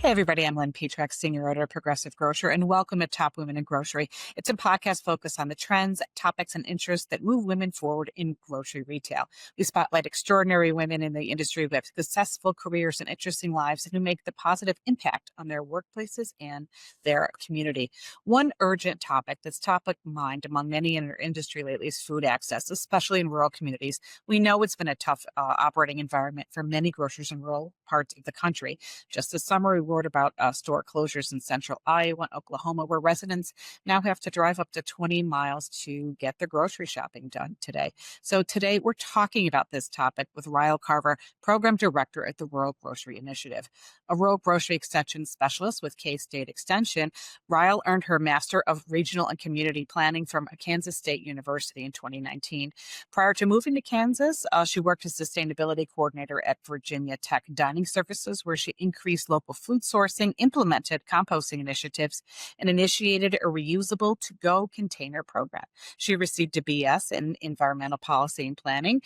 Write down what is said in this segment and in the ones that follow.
Hey, everybody, I'm Lynn Petrak, Senior Editor at Progressive Grocer, and welcome to Top Women in Grocery. It's a podcast focused on the trends, topics, and interests that move women forward in grocery retail. We spotlight extraordinary women in the industry who have successful careers and interesting lives and who make the positive impact on their workplaces and their community. One urgent topic that's top of mind among many in our industry lately is food access, especially in rural communities. We know it's been a tough operating environment for many grocers in rural parts of the country. Just this summer, we wrote about store closures in central Iowa and Oklahoma, where residents now have to drive up to 20 miles to get their grocery shopping done today. So today, we're talking about this topic with Rial Carver, Program Director at the Rural Grocery Initiative. A rural grocery extension specialist with K-State Extension, Rial earned her Master of Regional and Community Planning from Kansas State University in 2019. Prior to moving to Kansas, she worked as Sustainability Coordinator at Virginia Tech Dining Services, where she increased local food sourcing, implemented composting initiatives, and initiated a reusable to-go container program. She received a BS in Environmental Policy and Planning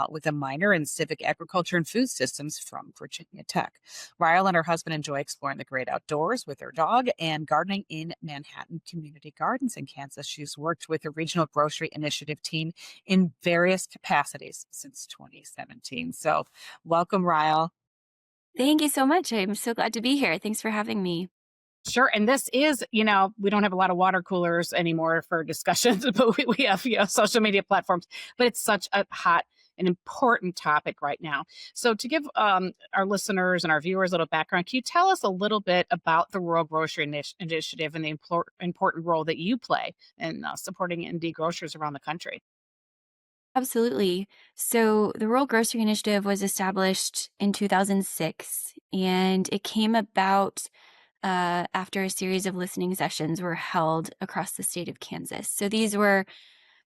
with a minor in Civic Agriculture and Food Systems from Virginia Tech. Ryle and her husband enjoy exploring the great outdoors with their dog and gardening in Manhattan Community Gardens in Kansas. She's worked with the Regional Grocery Initiative team in various capacities since 2017. So welcome, Ryle. Thank you so much. I'm so glad to be here. Thanks for having me. Sure. And this is, we don't have a lot of water coolers anymore for discussions, but we have, social media platforms. But it's such a hot and important topic right now. So to give our listeners and our viewers a little background, can you tell us a little bit about the Rural Grocery Initiative and the important role that you play in supporting indie grocers around the country? Absolutely. So, the Rural Grocery Initiative was established in 2006, and it came about after a series of listening sessions were held across the state of Kansas. So, these were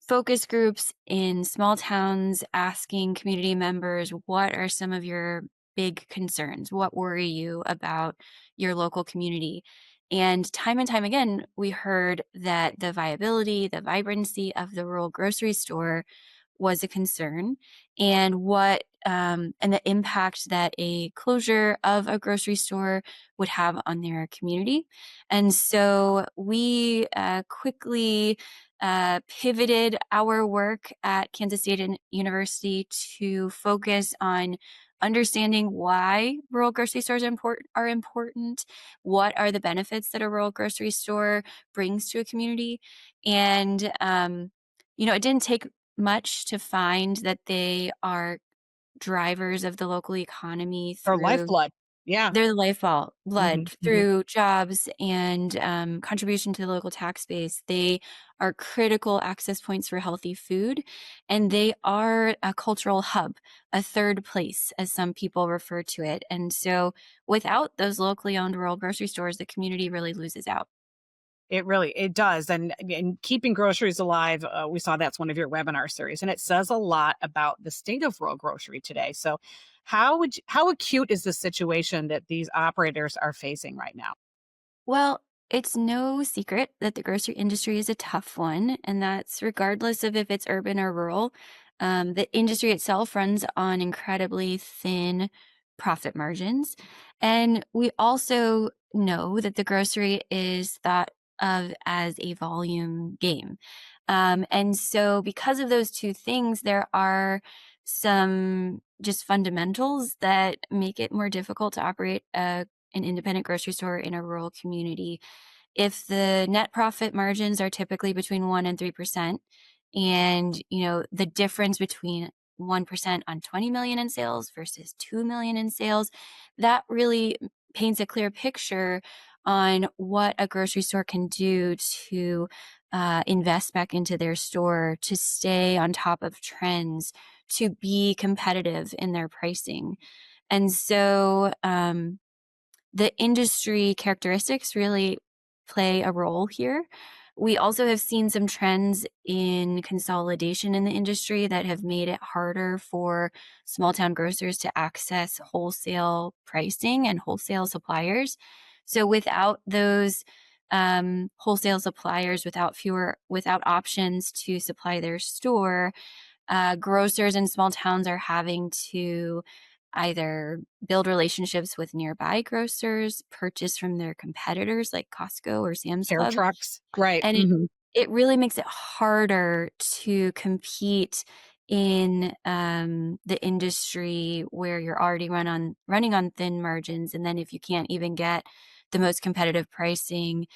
focus groups in small towns asking community members, what are some of your big concerns? What worry you about your local community? And time again, we heard that the viability, the vibrancy of the rural grocery store was a concern, and and the impact that a closure of a grocery store would have on their community. And so we quickly pivoted our work at Kansas State University to focus on understanding why rural grocery stores are important, what are the benefits that a rural grocery store brings to a community, and it didn't take much to find that they are drivers of the local economy Or through lifeblood. Yeah. their lifeblood Hmm. blood Hmm. through jobs and contribution to the local tax base. They are critical access points for healthy food, and they are a cultural hub, a third place, as some people refer to it. And so, without those locally owned rural grocery stores, the community really loses out. It does. And keeping groceries alive, we saw that's one of your webinar series, and it says a lot about the state of rural grocery today. So how acute is the situation that these operators are facing right now? Well, it's no secret that the grocery industry is a tough one, and that's regardless of if it's urban or rural. The industry itself runs on incredibly thin profit margins. And we also know that the grocery is thought of as a volume game. And so, because of those two things, there are some just fundamentals that make it more difficult to operate an independent grocery store in a rural community. If the net profit margins are typically between 1 and 3%, and the difference between 1% on 20 million in sales versus 2 million in sales, that really paints a clear picture on what a grocery store can do to invest back into their store, to stay on top of trends, to be competitive in their pricing. And so, the industry characteristics really play a role here. We also have seen some trends in consolidation in the industry that have made it harder for small town grocers to access wholesale pricing and wholesale suppliers. So without those wholesale suppliers, without options to supply their store, grocers in small towns are having to either build relationships with nearby grocers, purchase from their competitors like Costco or Sam's Care Club, trucks. Right. and Hmm. it really makes it harder to compete in, the industry where you're already running on thin margins, and then if you can't even get the most competitive pricing,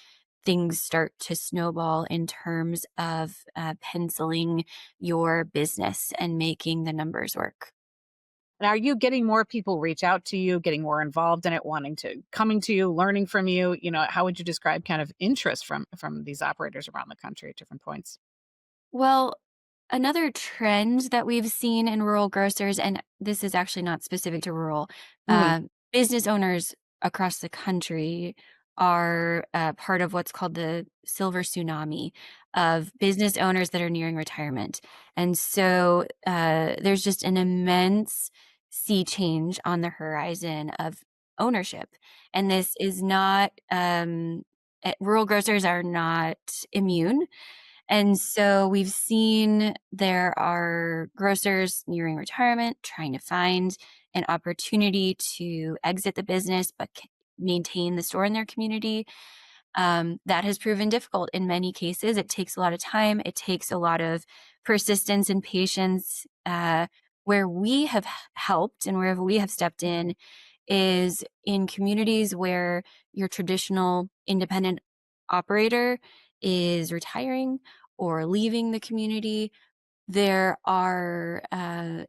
things start to snowball in terms of, penciling your business and making the numbers work. And are you getting more people reach out to you, getting more involved in it, wanting to coming to you, learning from you? How would you describe kind of interest from these operators around the country at different points? Well, another trend that we've seen in rural grocers, and this is actually not specific to rural, Hmm. business owners across the country are part of what's called the silver tsunami of business owners that are nearing retirement. And so there's just an immense sea change on the horizon of ownership. And this is not, rural grocers are not immune, and so we've seen there are grocers nearing retirement trying to find an opportunity to exit the business but maintain the store in their community. That has proven difficult in many cases. It takes a lot of time, it takes a lot of persistence and patience. Where we have helped and where we have stepped in is in communities where your traditional independent operator is retiring or leaving the community. There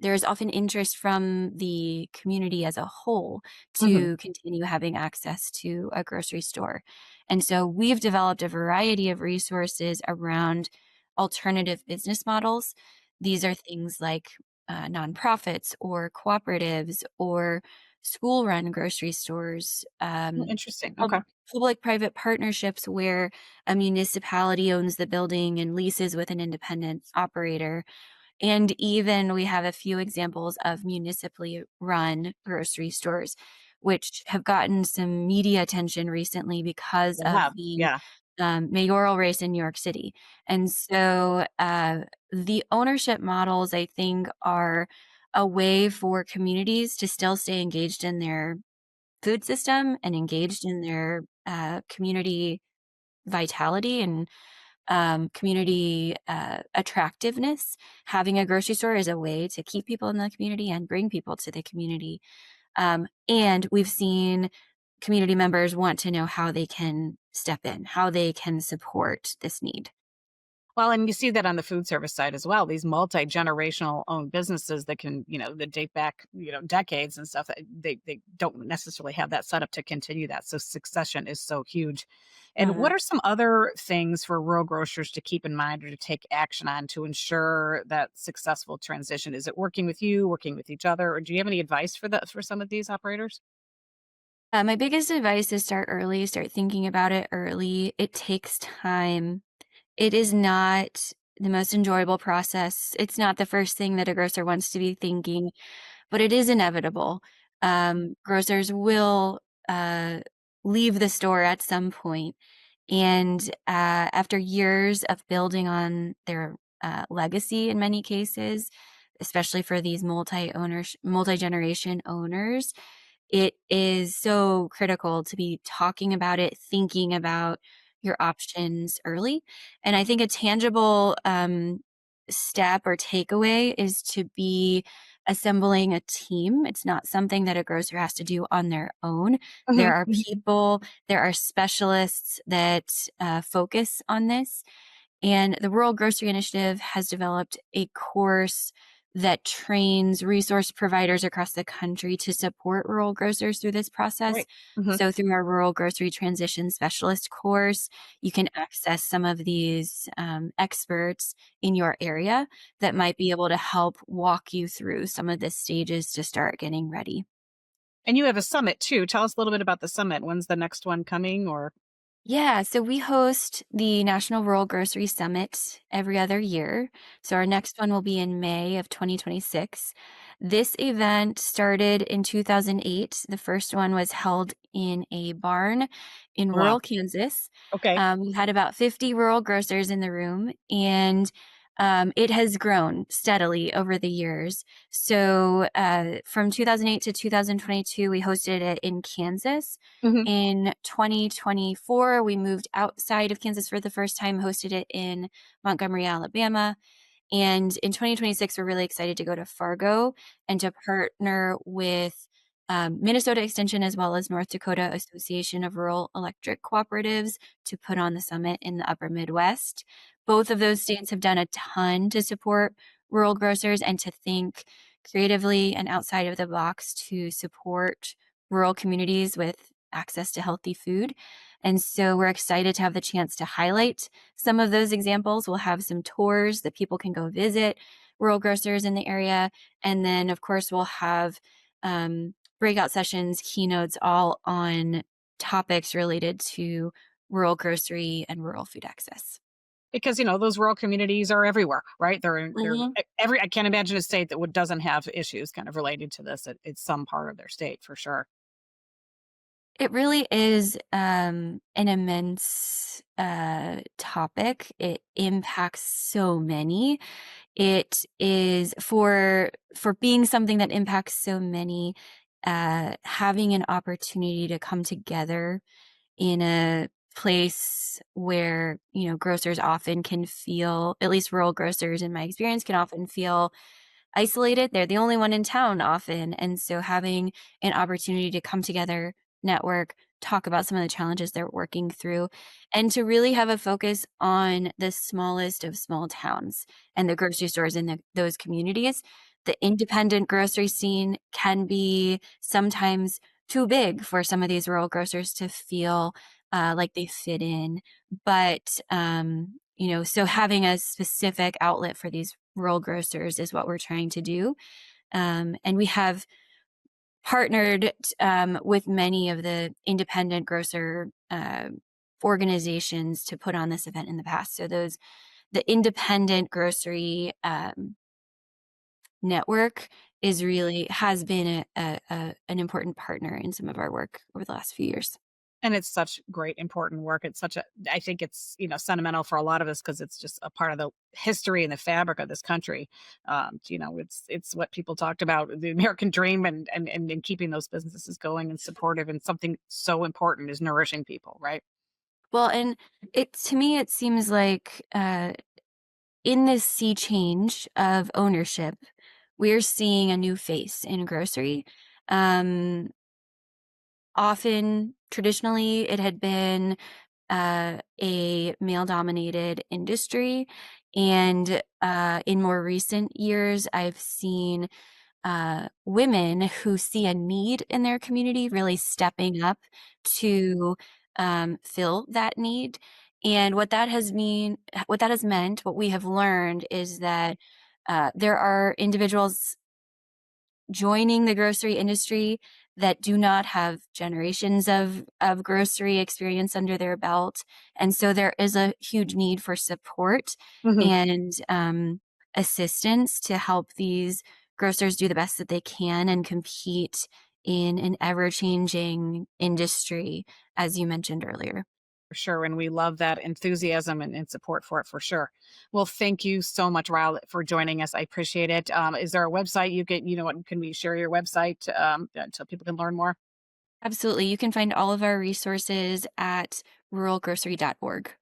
is often interest from the community as a whole Hmm. to continue having access to a grocery store. And so we've developed a variety of resources around alternative business models. These are things like nonprofits or cooperatives or school-run grocery stores, Interesting. Okay. public-private partnerships where a municipality owns the building and leases with an independent operator. And even we have a few examples of municipally run grocery stores, which have gotten some media attention recently because They of have. the Yeah. mayoral race in New York City. And so the ownership models, I think, are a way for communities to still stay engaged in their food system and engaged in their community vitality and community attractiveness. Having a grocery store is a way to keep people in the community and bring people to the community. And we've seen community members want to know how they can step in, how they can support this need. Well, and you see that on the food service side as well. These multi-generational owned businesses that that date back, decades and stuff. They don't necessarily have that setup to continue that. So succession is so huge. And what Mhm. are some other things for rural grocers to keep in mind or to take action on to ensure that successful transition? Is it working with you, working with each other, or do you have any advice for some of these operators? My biggest advice is start early, start thinking about it early. It takes time. It is not the most enjoyable process. It's not the first thing that a grocer wants to be thinking, but it is inevitable. Grocers will leave the store at some point, and after years of building on their legacy, in many cases, especially for these multi-generation owners, it is so critical to be talking about it, thinking about your options early. And I think a tangible step or takeaway is to be assembling a team. It's not something that a grocer has to do on their own. There Mhm, are mhm. people, there are specialists that focus on this. And the Rural Grocery Initiative has developed a course that trains resource providers across the country to support rural grocers through this process. Great. Mhm. So, through our Rural Grocery Transition Specialist course, you can access some of these experts in your area that might be able to help walk you through some of the stages to start getting ready. And you have a summit too. Tell us a little bit about the summit. When's the next one coming or Yeah, so we host the National Rural Grocery Summit every other year. So our next one will be in May of 2026. This event started in 2008. The first one was held in a barn in wow. rural Kansas. Okay. We had about 50 rural grocers in the room, and It has grown steadily over the years. So from 2008 to 2022, we hosted it in Kansas. Hmm. In 2024, we moved outside of Kansas for the first time, hosted it in Montgomery, Alabama. And in 2026, we're really excited to go to Fargo and to partner with Minnesota Extension as well as North Dakota Association of Rural Electric Cooperatives to put on the summit in the upper Midwest. Both of those states have done a ton to support rural grocers and to think creatively and outside of the box to support rural communities with access to healthy food. And so we're excited to have the chance to highlight some of those examples. We'll have some tours that people can go visit rural grocers in the area. And then, of course, we'll have breakout sessions, keynotes, all on topics related to rural grocery and rural food access. Because those rural communities are everywhere, right? They're Mhm. every. I can't imagine a state that doesn't have issues kind of related to this. It's some part of their state for sure. It really is an immense topic. It impacts so many. It is for being something that impacts so many, having an opportunity to come together in a place where, grocers often can feel, at least rural grocers in my experience, can often feel isolated. They're the only one in town often. And so having an opportunity to come together, network, talk about some of the challenges they're working through, and to really have a focus on the smallest of small towns and the grocery stores in those communities. The independent grocery scene can be sometimes too big for some of these rural grocers to feel like they fit in. But so having a specific outlet for these rural grocers is what we're trying to do. And we have partnered with many of the independent grocer organizations to put on this event in the past. So the independent grocery network has been an important partner in some of our work over the last few years. And it's such great, important work. It's such a, I think it's, sentimental for a lot of us because it's just a part of the history and the fabric of this country. It's what people talked about, the American dream and keeping those businesses going and supportive and something so important is nourishing people, right? Well, and to me, it seems like in this sea change of ownership, we're seeing a new face in grocery. Um, Often, traditionally, it had been a male dominated industry. And in more recent years, I've seen women who see a need in their community really stepping up to fill that need. And what that has meant, what we have learned is that there are individuals joining the grocery industry that do not have generations of grocery experience under their belt. And so there is a huge need for support Hmm. and assistance to help these grocers do the best that they can and compete in an ever-changing industry, as you mentioned earlier. For sure. And we love that enthusiasm and support for it for sure. Well, thank you so much, Raul, for joining us. I appreciate it. Is there a website can we share your website so people can learn more? Absolutely. You can find all of our resources at ruralgrocery.org.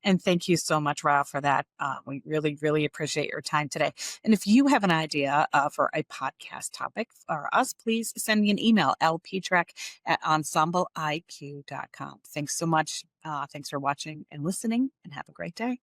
And thank you so much, Raul, for that. We really, really appreciate your time today. And if you have an idea for a podcast topic for us, please send me an email, lptrek@ensembleiq.com. Thanks so much. Thanks for watching and listening, and have a great day.